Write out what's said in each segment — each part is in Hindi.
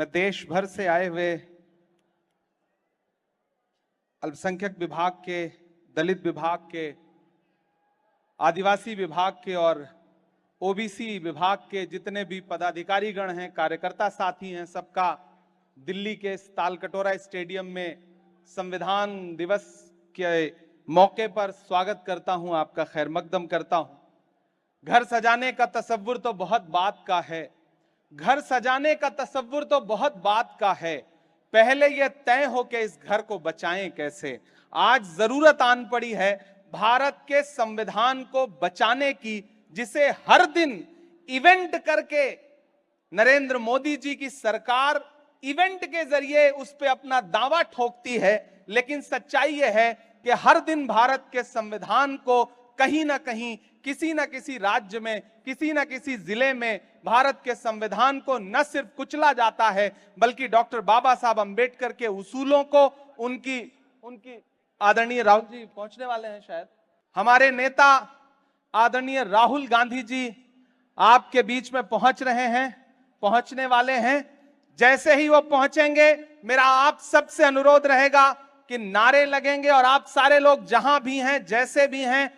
मैं देश भर से आए हुए अल्पसंख्यक विभाग के, दलित विभाग के, आदिवासी विभाग के और ओबीसी विभाग के जितने भी पदाधिकारीगण हैं, कार्यकर्ता साथी हैं, सबका दिल्ली के इस तालकटोरा स्टेडियम में संविधान दिवस के मौके पर स्वागत करता हूं, आपका खैर मकदम करता हूं। घर सजाने का तसव्वुर तो बहुत बात का है, घर सजाने का तसव्वुर तो बहुत बात का है, पहले यह तय हो कि इस घर को बचाएं कैसे। आज जरूरत आन पड़ी है भारत के संविधान को बचाने की, जिसे हर दिन इवेंट करके नरेंद्र मोदी जी की सरकार इवेंट के जरिए उस पे अपना दावा ठोकती है, लेकिन सच्चाई यह है कि हर दिन भारत के संविधान को कहीं ना कहीं, किसी ना किसी राज्य में, किसी ना किसी जिले में भारत के संविधान को न सिर्फ कुचला जाता है, बल्कि डॉक्टर बाबा साहब अंबेडकर के उसूलों को, उनकी आदरणीय राहुल जी पहुंचने वाले हैं, शायद हमारे नेता आदरणीय राहुल गांधी जी आपके बीच में पहुंच रहे हैं, पहुंचने वाले हैं। जैसे ही वो पहुंचेंगे, मेरा आप सबसे अनुरोध रहेगा कि नारे लगेंगे और आप सारे लोग जहां भी हैं, जैसे भी हैं,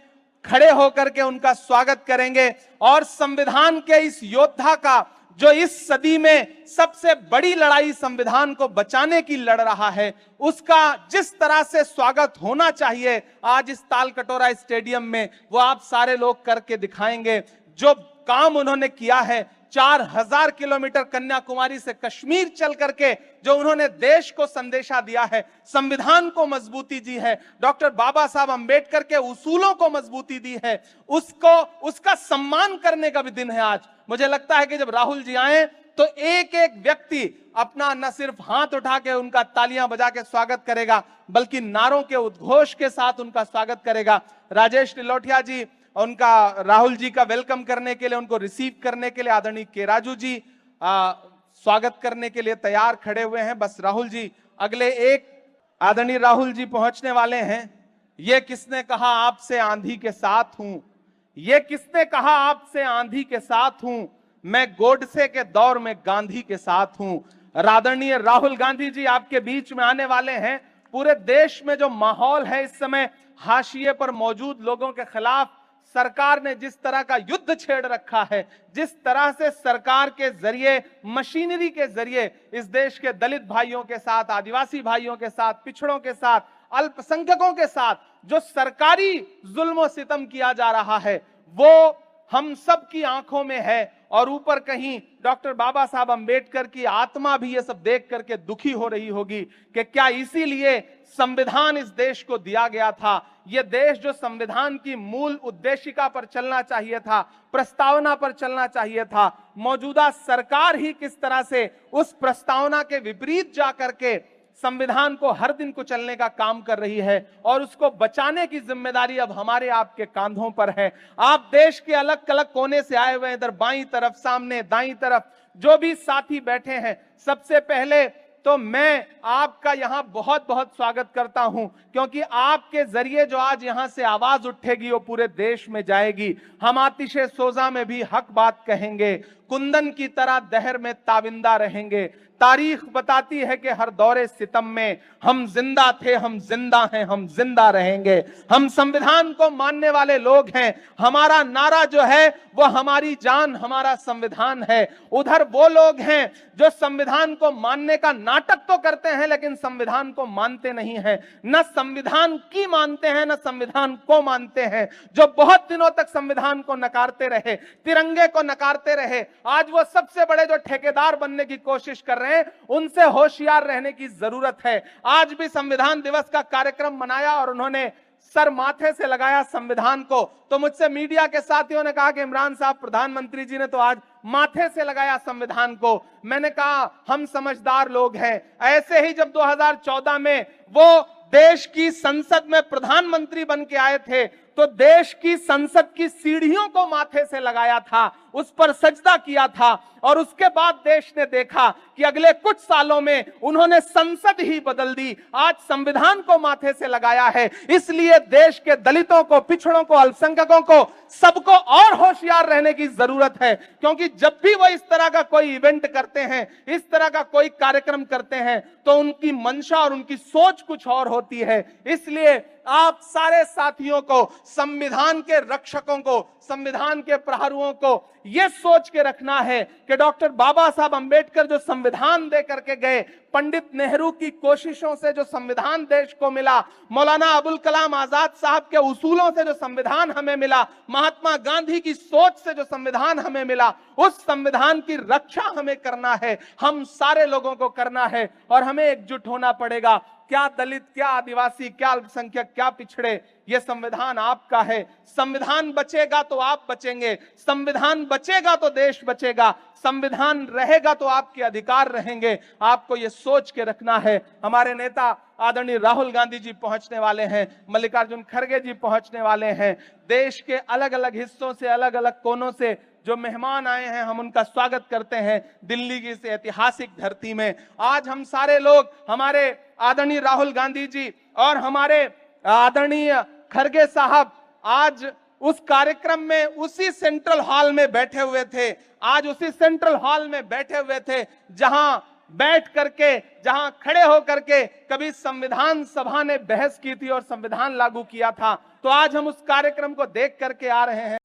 खड़े होकर के उनका स्वागत करेंगे और संविधान के इस योद्धा का, जो इस सदी में सबसे बड़ी लड़ाई संविधान को बचाने की लड़ रहा है, उसका जिस तरह से स्वागत होना चाहिए आज इस तालकटोरा स्टेडियम में, वो आप सारे लोग करके दिखाएंगे। जो काम उन्होंने किया है, 4000 किलोमीटर कन्याकुमारी से कश्मीर चल करके जो उन्होंने देश को संदेशा दिया है, संविधान को मजबूती दी है, डॉक्टर बाबा साहब अंबेडकर के उसूलों को मजबूती दी है, उसका सम्मान करने का भी दिन है आज। मुझे लगता है कि जब राहुल जी आए तो एक एक व्यक्ति अपना न सिर्फ हाथ उठा के उनका तालियां बजा के स्वागत करेगा, बल्कि नारों के उद्घोष के साथ उनका स्वागत करेगा। राजेश टिलोटिया जी, उनका राहुल जी का वेलकम करने के लिए, उनको रिसीव करने के लिए आदरणीय के राजू जी स्वागत करने के लिए तैयार खड़े हुए हैं। बस राहुल जी, अगले एक आदरणीय राहुल जी पहुंचने वाले हैं। ये किसने कहा आपसे आंधी के साथ हूं, ये किसने कहा आपसे आंधी के साथ हूं, मैं गोडसे के दौर में गांधी के साथ हूं। आदरणीय राहुल गांधी जी आपके बीच में आने वाले हैं। पूरे देश में जो माहौल है इस समय, हाशिए पर मौजूद लोगों के खिलाफ सरकार ने जिस तरह का युद्ध छेड़ रखा है, जिस तरह से सरकार के जरिए, मशीनरी के जरिए इस देश के दलित भाइयों के साथ, आदिवासी भाइयों के साथ, पिछड़ों के साथ, अल्पसंख्यकों के साथ जो सरकारी जुल्म सितम किया जा रहा है, वो हम सब की आंखों में है। और ऊपर कहीं डॉक्टर बाबा साहब अंबेडकर की आत्मा भी ये सब देख करके दुखी हो रही होगी कि क्या इसीलिए संविधान इस देश को दिया गया था। यह देश जो संविधान की मूल उद्देशिका पर चलना चाहिए था, प्रस्तावना पर चलना चाहिए था, मौजूदा सरकार ही किस तरह से उस प्रस्तावना के विपरीत जाकर के संविधान को हर दिन कुचलने का काम कर रही है, और उसको बचाने की जिम्मेदारी अब हमारे आपके कांधों पर है। आप देश के अलग अलग कोने से आए हुए हैं, इधर बाईं तरफ, सामने दाईं तरफ जो भी साथी बैठे हैं, सबसे पहले तो मैं आपका यहां बहुत बहुत स्वागत करता हूं, क्योंकि आपके जरिए जो आज यहां से आवाज उठेगी वो पूरे देश में जाएगी। हम आतिशे सोजा में भी हक बात कहेंगे, कुंदन की तरह दहर में ताविंदा रहेंगे। तारीख बताती है कि हर दौरे सितम में हम जिंदा थे, हम जिंदा हैं, हम जिंदा रहेंगे। हम संविधान को मानने वाले लोग हैं। हमारा नारा जो है वो हमारी जान, हमारा संविधान है। उधर वो लोग हैं जो संविधान को मानने का नाटक तो करते हैं, लेकिन संविधान को मानते नहीं हैं। न संविधान की मानते हैं, न संविधान को मानते हैं। जो बहुत दिनों तक संविधान को नकारते रहे, तिरंगे को नकारते रहे, आज वो सबसे बड़े जो ठेकेदार बनने की कोशिश कर रहे हैं, उनसे होशियार रहने की जरूरत है। आज भी संविधान दिवस का कार्यक्रम मनाया और उन्होंने सर माथे से लगाया संविधान को, तो मुझसे मीडिया के साथियों ने कहा कि इमरान साहब, प्रधानमंत्री जी ने तो आज माथे से लगाया संविधान को। मैंने कहा हम समझदार लोग हैं। ऐसे ही जब 2014 में वो देश की संसद में प्रधानमंत्री बन के आए थे, तो देश की संसद की सीढ़ियों को माथे से लगाया था, उस पर सजदा किया था, और उसके बाद देश ने देखा कि अगले कुछ सालों में उन्होंने संसद ही बदल दी, आज संविधान को माथे से लगाया है। इसलिए देश के दलितों को, पिछड़ों को, अल्पसंख्यकों को, सबको और होशियार रहने की जरूरत है, क्योंकि जब भी वो इस तरह का कोई इवेंट करते हैं, इस तरह का कोई कार्यक्रम करते हैं, तो उनकी मंशा और उनकी सोच कुछ और होती है। इसलिए आप सारे साथियों को, संविधान के रक्षकों को, संविधान के प्रहरुओं को यह सोच के रखना है कि डॉक्टर बाबा साहब अंबेडकर जो संविधान दे करके गए, पंडित नेहरू की कोशिशों से जो संविधान देश को मिला, मौलाना अबुल कलाम आजाद साहब के उसूलों से जो संविधान हमें मिला, महात्मा गांधी की सोच से जो संविधान हमें मिला, उस संविधान की रक्षा हमें करना है, हम सारे लोगों को करना है, और हमें एकजुट होना पड़ेगा। क्या दलित, क्या आदिवासी, क्या अल्पसंख्यक, क्या पिछड़े, यह संविधान आपका है। संविधान बचेगा तो आप बचेंगे, संविधान बचेगा तो देश बचेगा, संविधान रहेगा तो आपके अधिकार रहेंगे। आपको यह सोच के रखना है। हमारे नेता आदरणीय राहुल गांधी जी पहुंचने वाले हैं, मल्लिकार्जुन खड़गे जी पहुंचने वाले हैं। देश के अलग अलग हिस्सों से, अलग अलग कोनों से जो मेहमान आए हैं, हम उनका स्वागत करते हैं दिल्ली की इस ऐतिहासिक धरती में। आज हम सारे लोग, हमारे आदरणीय राहुल गांधी जी और हमारे आदरणीय खड़गे साहब आज उस कार्यक्रम में उसी सेंट्रल हॉल में बैठे हुए थे, आज उसी सेंट्रल हॉल में बैठे हुए थे जहां बैठ करके, जहां खड़े होकर के कभी संविधान सभा ने बहस की थी और संविधान लागू किया था। तो आज हम उस कार्यक्रम को देख करके आ रहे हैं।